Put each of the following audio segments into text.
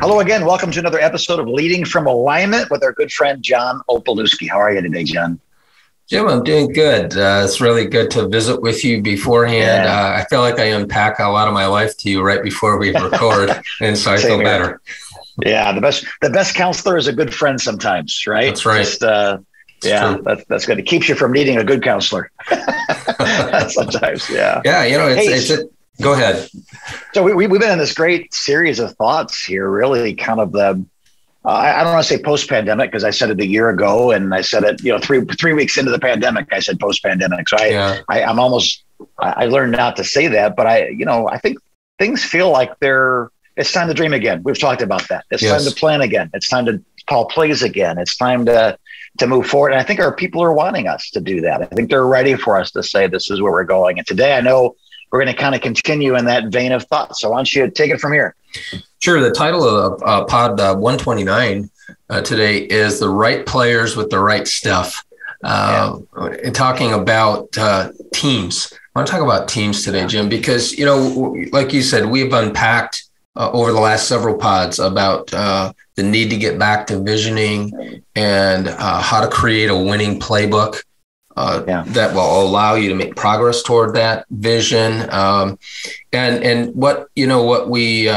Hello again. Welcome to another episode of Leading from Alignment with our good friend, John Opalewski. How are you today, John? Jim, I'm doing good. It's really good to visit with you beforehand. Yeah. I feel like I unpack a lot of my life to you right before we record, and so I Same feel here. better. Yeah, the best counselor is a good friend sometimes, right? That's right. That's good. It keeps you from needing a good counselor. Sometimes, yeah. Yeah, go ahead. So we've been in this great series of thoughts here, really kind of I don't want to say post-pandemic because I said it a year ago, and I said it, three weeks into the pandemic, I said post-pandemic. So I learned not to say that, but I think things feel like it's time to dream again. We've talked about that. It's time to plan again. It's time to call plays again. It's time to move forward. And I think our people are wanting us to do that. I think they're ready for us to say, this is where we're going. And today I know we're going to kind of continue in that vein of thought. So why don't you take it from here? Sure. The title of pod 129 today is The Right Players with the Right Stuff. And talking about teams. I want to talk about teams today, Jim, because, like you said, we've unpacked over the last several pods about the need to get back to visioning and how to create a winning playbook that will allow you to make progress toward that vision. And what we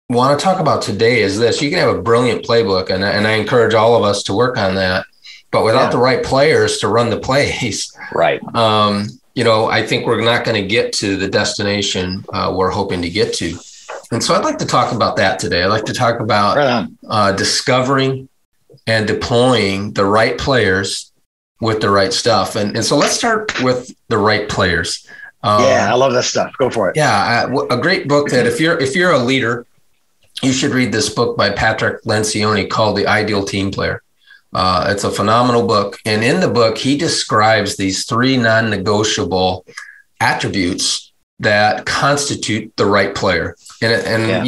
want to talk about today is this. You can have a brilliant playbook, and I encourage all of us to work on that. But without the right players to run the plays, right. I think we're not going to get to the destination we're hoping to get to. And so I'd like to talk about that today. I'd like to talk about discovering and deploying the right players with the right stuff. And so let's start with the right players. I love this stuff. Go for it. Yeah, a great book that if you're a leader, you should read this book by Patrick Lencioni called The Ideal Team Player. It's a phenomenal book. And in the book, he describes these 3 non-negotiable attributes that constitute the right player. And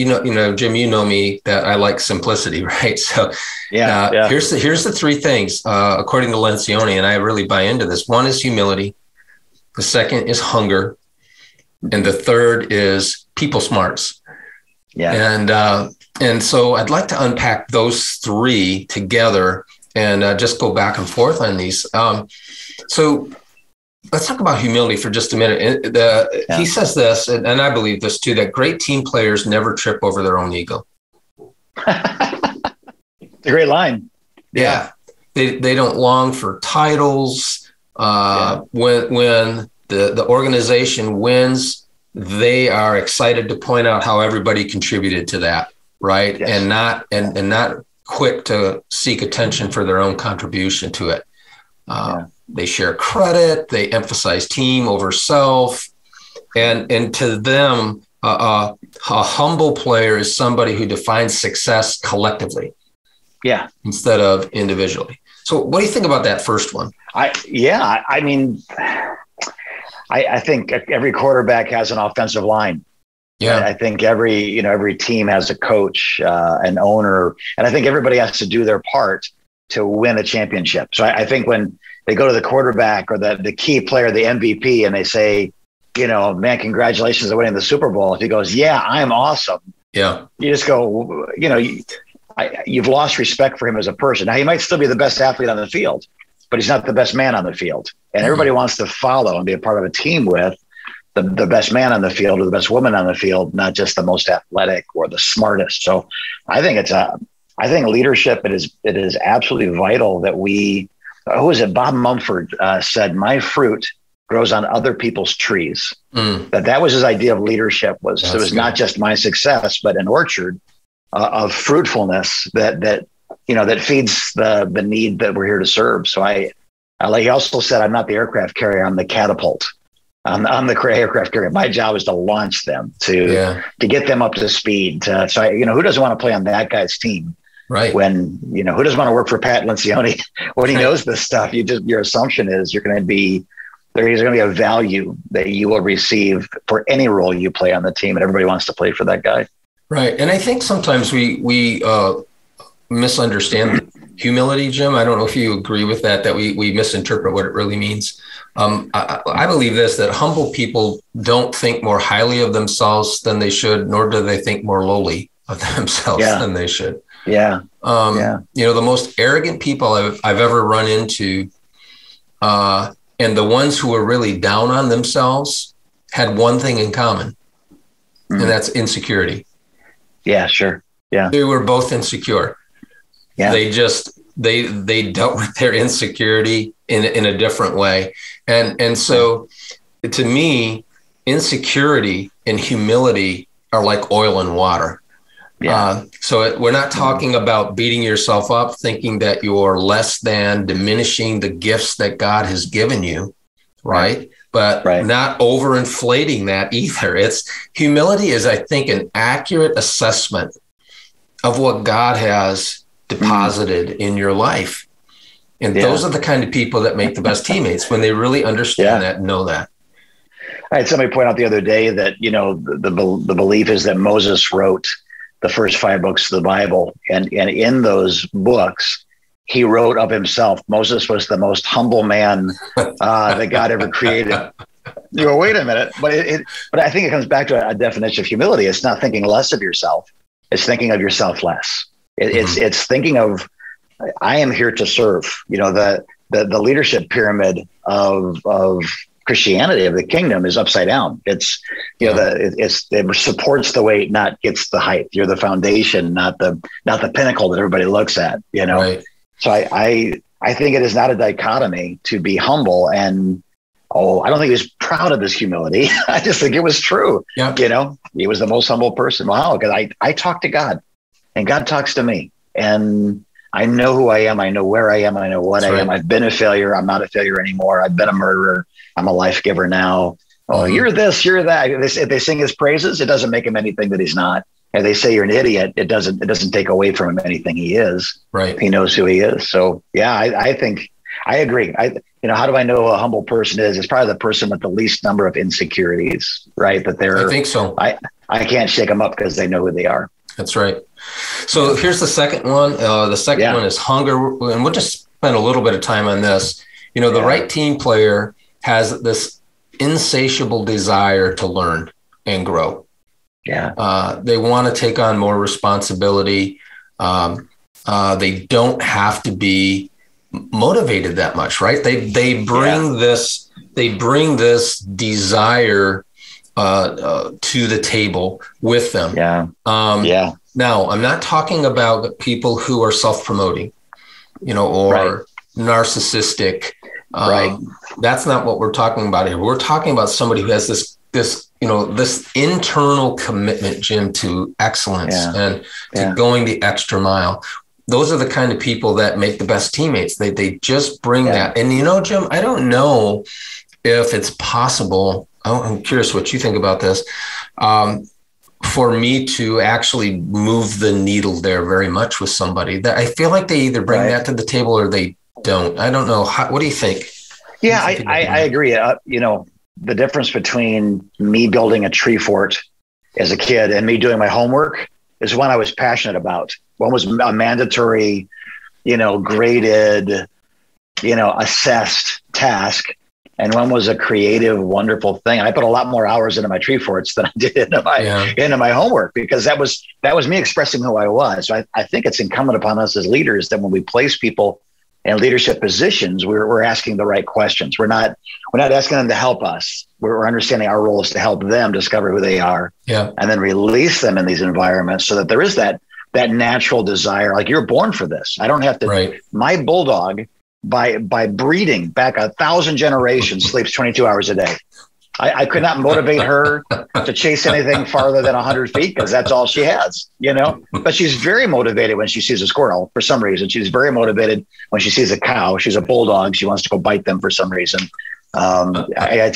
Jim, you know me that I like simplicity, right? So here's the 3 things, according to Lencioni, and I really buy into this. 1 is humility. The 2nd is hunger. And the 3rd is people smarts. Yeah. And so I'd like to unpack those 3 together and just go back and forth on these. So let's talk about humility for just a minute. He says this, and I believe this too, that great team players never trip over their own ego. It's a great line. Yeah. They don't long for titles. When the organization wins, they are excited to point out how everybody contributed to that, right? Yes. And not quick to seek attention for their own contribution to it. They share credit. They emphasize team over self. And to them, a humble player is somebody who defines success collectively instead of individually. So what do you think about that first one? I think every quarterback has an offensive line. Yeah, I think every team has a coach, an owner, and I think everybody has to do their part to win a championship. So I think when they go to the quarterback or the key player, the MVP, and they say, man, congratulations on winning the Super Bowl. If he goes, yeah, I'm awesome. Yeah, you just go, you've lost respect for him as a person. Now he might still be the best athlete on the field, but he's not the best man on the field. And everybody wants to follow and be a part of a team with the best man on the field or the best woman on the field, not just the most athletic or the smartest. So I think I think leadership, it is absolutely vital that who is it? Bob Mumford said, my fruit grows on other people's trees. That was his idea of leadership it was not just my success, but an orchard of fruitfulness that feeds the need that we're here to serve. So he also said, I'm not the aircraft carrier, I'm the catapult. I'm the aircraft carrier. My job is to launch them, to get them up to speed. Who doesn't want to play on that guy's team? Right. When, who doesn't want to work for Pat Lencioni when he knows this stuff? Your assumption is there's going to be a value that you will receive for any role you play on the team, and everybody wants to play for that guy. Right. And I think sometimes we misunderstand humility, Jim. I don't know if you agree with that we misinterpret what it really means. I believe this, that humble people don't think more highly of themselves than they should, nor do they think more lowly of themselves than they should. Yeah. The most arrogant people I've ever run into, and the ones who were really down on themselves had one thing in common, and that's insecurity. Yeah, sure. Yeah. They were both insecure. Yeah. They dealt with their insecurity in a different way. And so to me, insecurity and humility are like oil and water. Yeah. So we're not talking about beating yourself up, thinking that you're less than, diminishing the gifts that God has given you, right? But not overinflating that either. Humility is, I think, an accurate assessment of what God has deposited in your life. And those are the kind of people that make the best teammates, when they really understand that and know that. I had somebody point out the other day that, the belief is that Moses wrote the first 5 books of the Bible. And in those books, he wrote of himself, Moses was the most humble man that God ever created. You go, wait a minute. But I think it comes back to a definition of humility. It's not thinking less of yourself. It's thinking of yourself less. It's thinking of, I am here to serve. The leadership pyramid of Christianity, of the kingdom, is upside down. It's it supports the weight, not gets the height. You're the foundation, not the pinnacle that everybody looks at. Right. So I think it is not a dichotomy to be humble. And I don't think he was proud of his humility. I just think it was true. Yeah. He was the most humble person. Wow, because I talk to God, and God talks to me, and I know who I am. I know where I am. I know what I am. I've been a failure. I'm not a failure anymore. I've been a murderer. I'm a life giver now. Oh, you're this, you're that. If they sing his praises, it doesn't make him anything that he's not. If they say you're an idiot, it doesn't take away from him anything he is. Right. He knows who he is. So I think I agree. How do I know a humble person is? It's probably the person with the least number of insecurities, right? That I think so. I can't shake them up because they know who they are. That's right. So here's the second one. The second one is hunger. And we'll just spend a little bit of time on this. The right team player has this insatiable desire to learn and grow. Yeah. They want to take on more responsibility. They don't have to be motivated that much, right? They bring this desire to the table with them. Yeah. Now, I'm not talking about people who are self-promoting, or narcissistic. That's not what we're talking about here. We're talking about somebody who has this internal commitment, Jim, to excellence and to going the extra mile. Those are the kind of people that make the best teammates. They just bring that. And Jim, I don't know if it's possible. I'm curious what you think about this. For me to actually move the needle there very much with somebody, that I feel like they either bring that to the table or they don't. I don't know. What do you think? Yeah, I agree. The difference between me building a tree fort as a kid and me doing my homework is one I was passionate about. One was a mandatory, graded, assessed task. And one was a creative, wonderful thing. I put a lot more hours into my tree forts than I did into my homework, because that was me expressing who I was. So I think it's incumbent upon us as leaders that when we place people in leadership positions, we're asking the right questions. We're not asking them to help us. We're understanding our role is to help them discover who they are, and then release them in these environments so that there is that natural desire. Like, you're born for this. I don't have to. Right. My bulldog, by breeding back 1,000 generations, sleeps 22 hours a day. I could not motivate her to chase anything farther than 100 feet because that's all she has, But she's very motivated when she sees a squirrel for some reason. She's very motivated when she sees a cow. She's a bulldog. She wants to go bite them for some reason. So I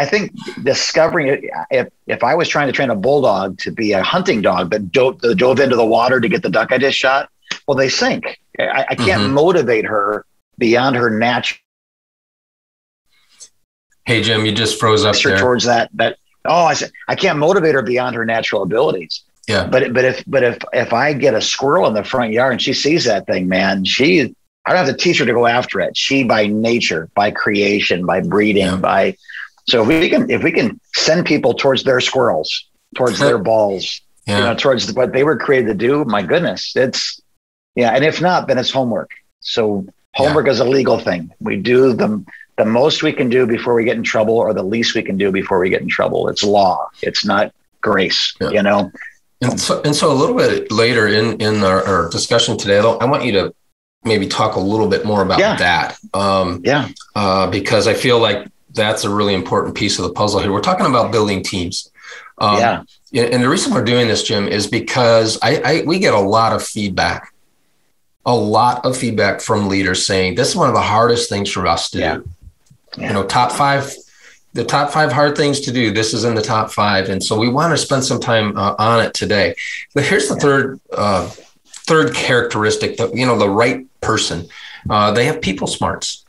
think discovering it. If I was trying to train a bulldog to be a hunting dog that dove into the water to get the duck I just shot, well, they sink. I can't motivate her beyond her natural. Hey, Jim, you just froze up there. Towards that. I said I can't motivate her beyond her natural abilities. Yeah. But if I get a squirrel in the front yard and she sees that thing, man, I don't have to teach her to go after it. She, by nature, by creation, by breeding, so if we can send people towards their squirrels, towards their balls, towards what they were created to do. My goodness, and if not, then it's homework. So homework is a legal thing. We do the most we can do before we get in trouble, or the least we can do before we get in trouble. It's law. It's not grace, And so a little bit later in our discussion today, I want you to maybe talk a little bit more about that. Because I feel like that's a really important piece of the puzzle here. We're talking about building teams. And the reason we're doing this, Jim, is because we get a lot of feedback from leaders saying this is one of the hardest things for us to do. The top 5 hard things to do. This is in the top 5. And so we want to spend some time on it today. But here's the third characteristic that, the right person, they have people smarts.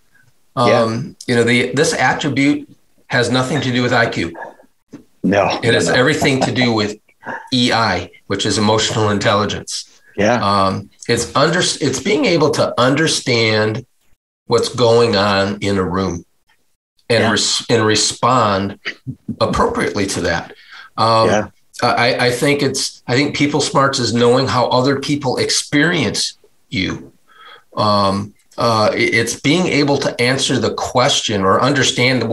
This attribute has nothing to do with IQ. No, it has everything to do with EI, which is emotional intelligence. It's being able to understand what's going on in a room and respond appropriately to that. I think people smarts is knowing how other people experience you. It's being able to answer the question or understand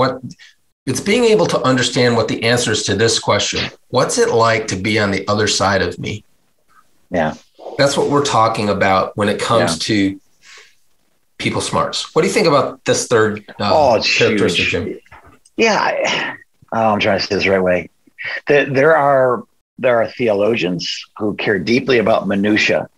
it's being able to understand what the answers to this question. What's it like to be on the other side of me? Yeah. That's what we're talking about when it comes to people smarts. What do you think about this third characteristic, Jim? Yeah. I'm trying to say this the right way. There are theologians who care deeply about minutia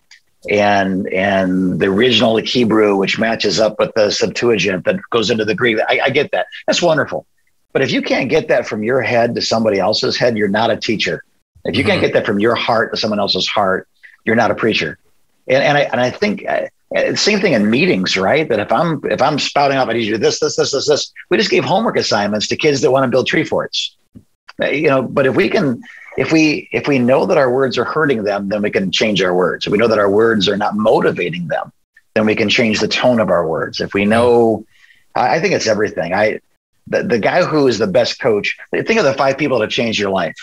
and the original Hebrew, which matches up with the Septuagint that goes into the Greek. I get that. That's wonderful. But if you can't get that from your head to somebody else's head, you're not a teacher. If you can't get that from your heart to someone else's heart, you're not a preacher. And I think same thing in meetings, right? That if I'm spouting off, I need you to do this. We just gave homework assignments to kids that want to build tree forts. But if we know that our words are hurting them, then we can change our words. If we know that our words are not motivating them, then we can change the tone of our words. If we know, I think it's everything. The guy who is the best coach, think of the 5 people that changed your life.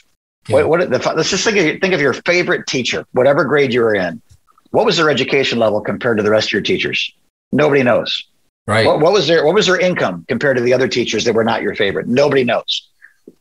Let's just think of your favorite teacher, whatever grade you were in. What was their education level compared to the rest of your teachers? Nobody knows. Right. What was their income compared to the other teachers that were not your favorite? Nobody knows.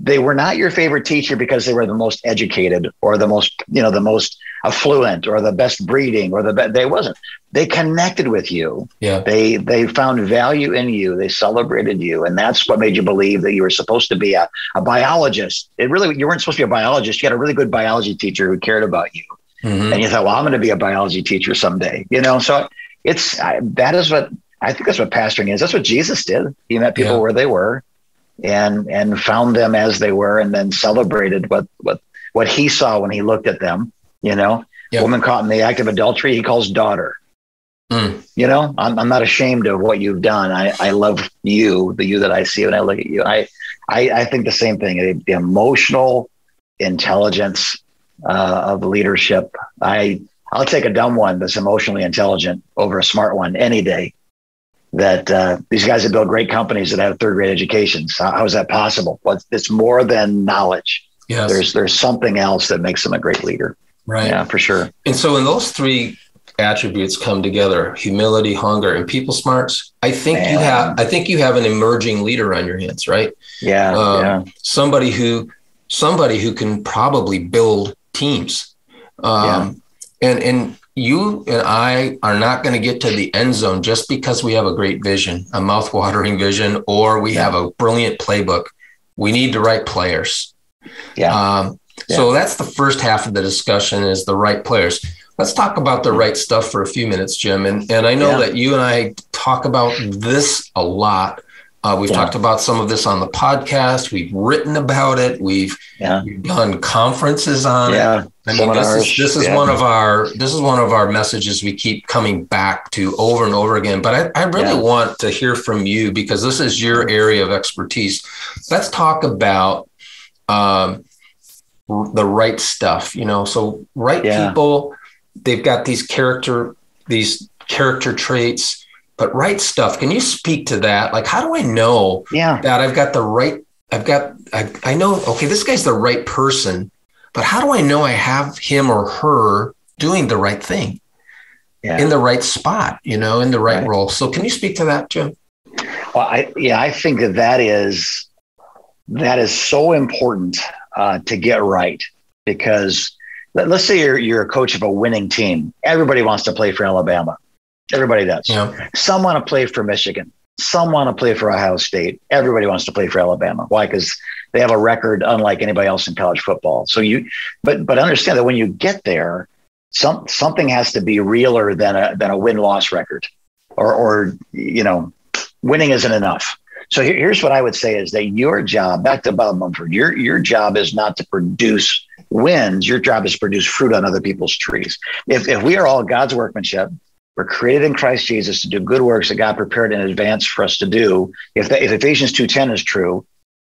They were not your favorite teacher because they were the most educated or the most affluent or the best breeding or they wasn't. They connected with you. Yeah. They found value in you. They celebrated you. And that's what made you believe that you were supposed to be a biologist. You weren't supposed to be a biologist. You had a really good biology teacher who cared about you. Mm-hmm. And you thought, well, I'm going to be a biology teacher someday, so that is what I think that's what pastoring is. That's what Jesus did. He met people where they were and found them as they were, and then celebrated what he saw when he looked at them. Woman caught in the act of adultery, he calls daughter. I'm not ashamed of what you've done. I love you, the you that I see when I look at you. I think the same thing. The emotional intelligence of leadership. I'll take a dumb one that's emotionally intelligent over a smart one any day. That these guys have built great companies that have 3rd grade educations. How is that possible? Well, it's more than knowledge. Yes. There's something else that makes them a great leader. Right. Yeah, for sure. And so when those 3 attributes come together, humility, hunger, and people smarts, I think you have an emerging leader on your hands, right? Yeah. Somebody who can probably build teams. And you and I are not going to get to the end zone just because we have a great vision, a mouth-watering vision, or we have a brilliant playbook. We need the right players. So that's the first half of the discussion, is the right players. Let's talk about the right stuff for a few minutes, Jim. And I know that you and I talk about this a lot. We've talked about some of this on the podcast. We've written about it. We've done conferences on it. I mean, this is one of our messages we keep coming back to over and over again. But I really want to hear from you, because this is your area of expertise. Let's talk about the right stuff. So people, they've got these character traits. But right stuff, can you speak to that? Like, how do I know that I've got the right, I know, okay, this guy's the right person, but how do I know I have him or her doing the right thing in the right spot, in the right role? So can you speak to that, Jim? Well, I think that is so important to get right, because let's say you're a coach of a winning team. Everybody wants to play for Alabama. Everybody does. Yeah. Some want to play for Michigan. Some want to play for Ohio State. Everybody wants to play for Alabama. Why? Because they have a record unlike anybody else in college football. So but understand that when you get there, something has to be realer than a win-loss record, or winning isn't enough. So here's what I would say is that your job, back to Bob Mumford, your job is not to produce wins. Your job is to produce fruit on other people's trees. If we are all God's workmanship, we're created in Christ Jesus to do good works that God prepared in advance for us to do. If Ephesians 2:10 is true,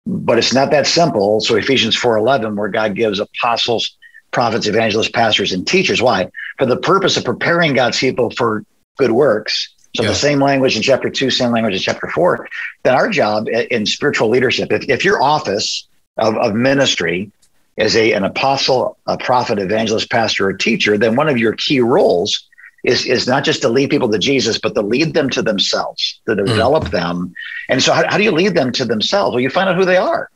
but it's not that simple. So Ephesians 4:11, where God gives apostles, prophets, evangelists, pastors, and teachers. Why? For the purpose of preparing God's people for good works. So the same language in chapter 2, same language in chapter 4. Then our job in spiritual leadership, if your office of ministry is an apostle, a prophet, evangelist, pastor, or teacher, then one of your key roles is not just to lead people to Jesus, but to lead them to themselves, to develop them. And so how do you lead them to themselves? Well, you find out who they are.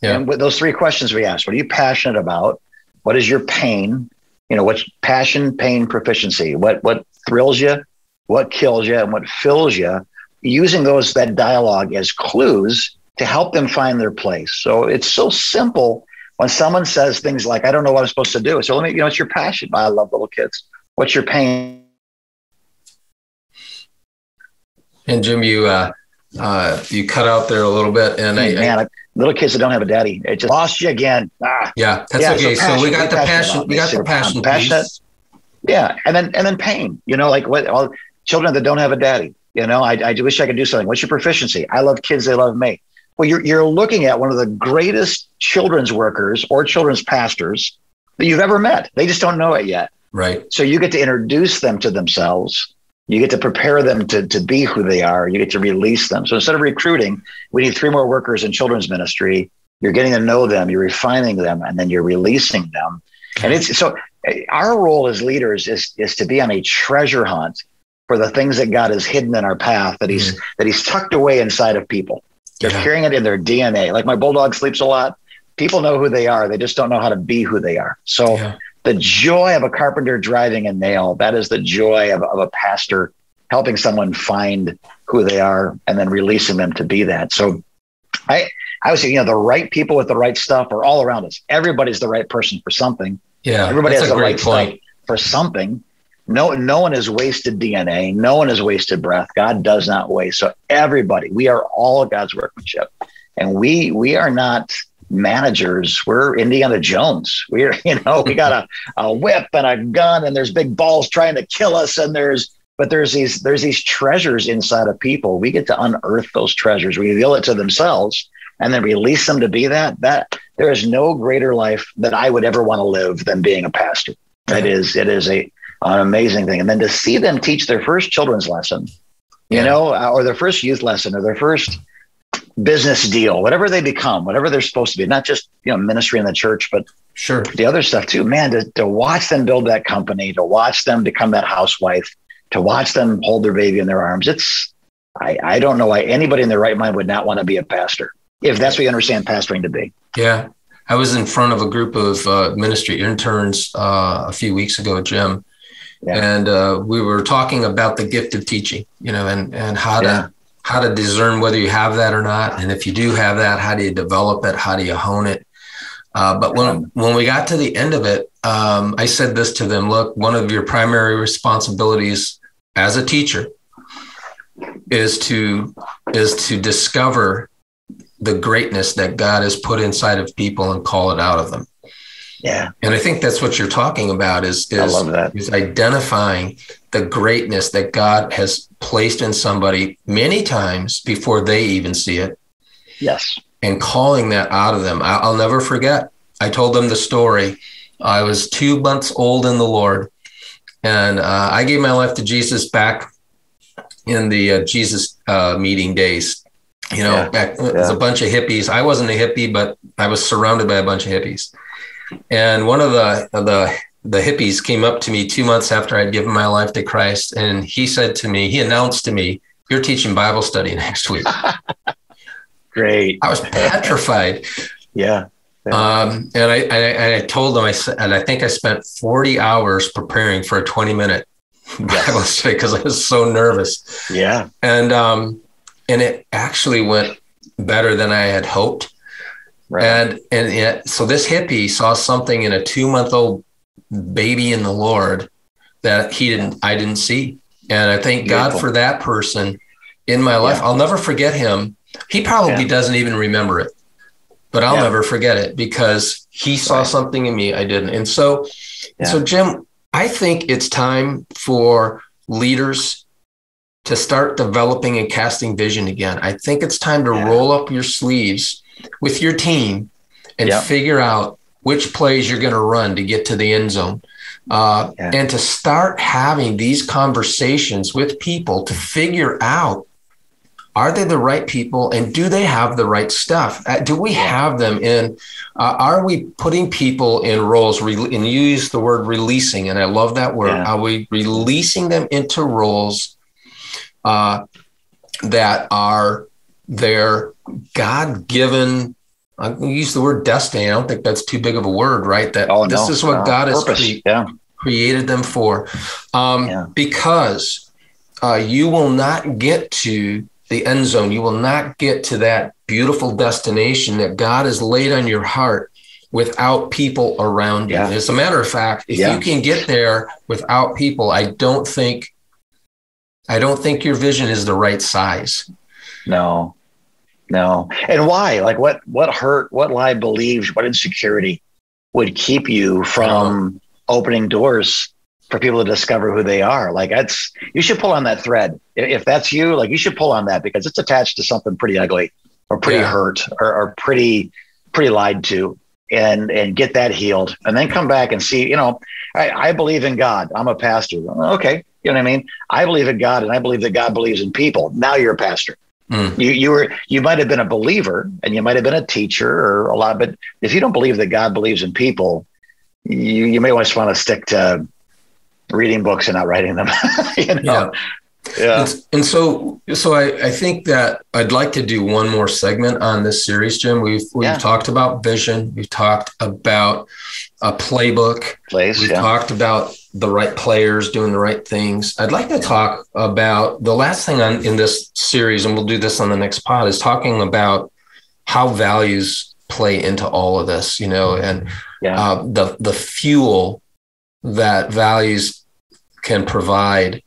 Yeah. And with those 3 questions we asked, what are you passionate about? What is your pain? What's passion, pain, proficiency? What thrills you? What kills you? And what fills you? Using that dialogue as clues to help them find their place. So it's so simple when someone says things like, I don't know what I'm supposed to do. So let me, what's your passion? I love little kids. What's your pain? And Jim, you cut out there a little bit, and little kids that don't have a daddy, it just lost you again. Yeah, that's okay. So we got the passion. We got the passion. Passionate. Yeah, and then pain. Like all children that don't have a daddy. I wish I could do something. What's your proficiency? I love kids. They love me. Well, you're looking at one of the greatest children's workers or children's pastors that you've ever met. They just don't know it yet. Right. So you get to introduce them to themselves. You get to prepare them to be who they are. You get to release them. So instead of recruiting, we need 3 more workers in children's ministry. You're getting to know them, you're refining them, and then you're releasing them. And so our role as leaders is to be on a treasure hunt for the things that God has hidden in our path, that he's tucked away inside of people. They're carrying it in their DNA. Like my bulldog sleeps a lot. People know who they are. They just don't know how to be who they are. So the joy of a carpenter driving a nail, that is the joy of a pastor helping someone find who they are and then releasing them to be that. So I would say, the right people with the right stuff are all around us. Everybody's the right person for something. Yeah, everybody has the right stuff for something. No one has wasted DNA. No one has wasted breath. God does not waste. So everybody, we are all God's workmanship, and we are not managers. We're Indiana Jones. We got a whip and a gun, and there's big balls trying to kill us. And there's these treasures inside of people. We get to unearth those treasures, reveal it to themselves, and then release them to be that there is no greater life that I would ever want to live than being a pastor. It is an amazing thing. And then to see them teach their first children's lesson, or their first youth lesson, or their first business deal, whatever they become, whatever they're supposed to be, not just, ministry in the church, but the other stuff too, man, to watch them build that company, to watch them become that housewife, to watch them hold their baby in their arms. I don't know why anybody in their right mind would not want to be a pastor, if that's what you understand pastoring to be. Yeah. I was in front of a group of ministry interns a few weeks ago, Jim, and we were talking about the gift of teaching, and how to discern whether you have that or not. And if you do have that, how do you develop it? How do you hone it? But when we got to the end of it, I said this to them: look, one of your primary responsibilities as a teacher is to discover the greatness that God has put inside of people and call it out of them. Yeah. And I think that's what you're talking about is identifying the greatness that God has placed in somebody many times before they even see it. Yes. And calling that out of them. I'll never forget. I told them the story. I was 2 months old in the Lord, and I gave my life to Jesus back in the Jesus meeting days. Back, it was a bunch of hippies. I wasn't a hippie, but I was surrounded by a bunch of hippies. And one of the hippies came up to me 2 months after I'd given my life to Christ. And he announced to me, "You're teaching Bible study next week." Great. I was petrified. Yeah. And I told him, I think I spent 40 hours preparing for a 20-minute Bible study because I was so nervous. Yeah. And it actually went better than I had hoped. Right. And yet, so this hippie saw something in a 2-month-old baby in the Lord that I didn't see. And I thank God for that person in my life. I'll never forget him. He probably doesn't even remember it, but I'll never forget it because he saw something in me I didn't. And so Jim, I think it's time for leaders to start developing and casting vision again. I think it's time to roll up your sleeves with your team and figure out which plays you're going to run to get to the end zone. And to start having these conversations with people to figure out, are they the right people and do they have the right stuff? Do we have them in? Are we putting people in roles? And you use the word releasing, and I love that word. Are we releasing them into roles that are their God-given? I use the word destiny. I don't think that's too big of a word, right? This is what God has created them for. Because you will not get to the end zone. You will not get to that beautiful destination that God has laid on your heart without people around you. As a matter of fact, if you can get there without people, I don't think your vision is the right size. No. And why? Like what hurt, what lie believed, what insecurity would keep you from opening doors for people to discover who they are? Like you should pull on that thread. If that's you, like you should pull on that because it's attached to something pretty ugly or pretty hurt or pretty lied to, and get that healed and then come back and see, I believe in God. I'm a pastor. Okay. You know what I mean? I believe in God and I believe that God believes in people. Now you're a pastor. You might have been a believer and you might have been a teacher or a lot, but if you don't believe that God believes in people, you may just want to stick to reading books and not writing them. And so I think that I'd like to do one more segment on this series, Jim. We've talked about vision. We've talked about a playbook. We've talked about the right players doing the right things. I'd like to talk about the last thing in this series, and we'll do this on the next pod, is talking about how values play into all of this, and the fuel that values can provide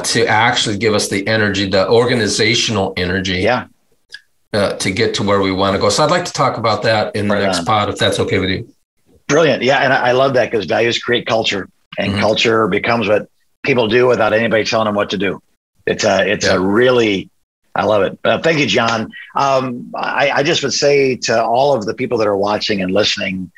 to actually give us the energy, the organizational energy to get to where we want to go. So I'd like to talk about that in the next pod, if that's okay with you. Brilliant. Yeah. And I love that because values create culture, and culture becomes what people do without anybody telling them what to do. It's a really, I love it. Thank you, John. I just would say to all of the people that are watching and listening,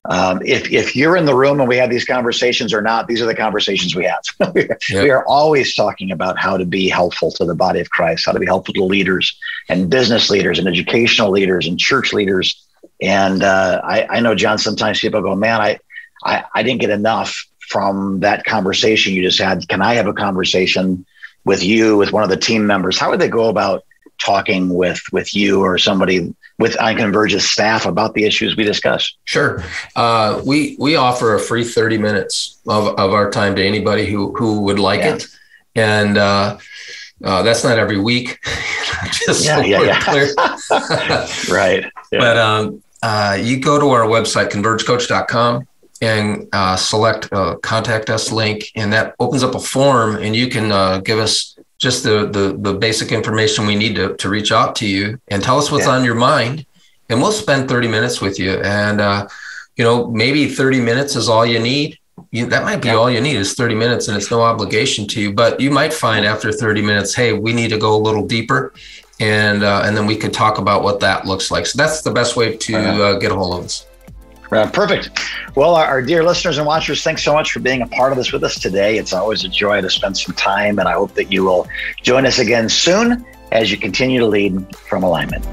if you're in the room and we have these conversations or not, these are the conversations we have. We are always talking about how to be helpful to the body of Christ, how to be helpful to leaders and business leaders and educational leaders and church leaders. And I know, John, sometimes people go, man, I didn't get enough from that conversation you just had. Can I have a conversation with you, with one of the team members? How would they go about talking with you or somebody on Converge's staff about the issues we discussed? Sure. We offer a free 30 minutes of our time to anybody who would like it. And that's not every week. Just clear. Right. Yeah. But you go to our website, convergecoach.com, and select a contact us link, and that opens up a form, and you can give us just the basic information we need to reach out to you and tell us what's on your mind. And we'll spend 30 minutes with you. And, maybe 30 minutes is all you need. That might be all you need is 30 minutes, and it's no obligation to you. But you might find after 30 minutes, hey, we need to go a little deeper. And then we could talk about what that looks like. So that's the best way to get a hold of us. Perfect. Well, our dear listeners and watchers, thanks so much for being a part of this with us today. It's always a joy to spend some time, and I hope that you will join us again soon as you continue to lead from alignment.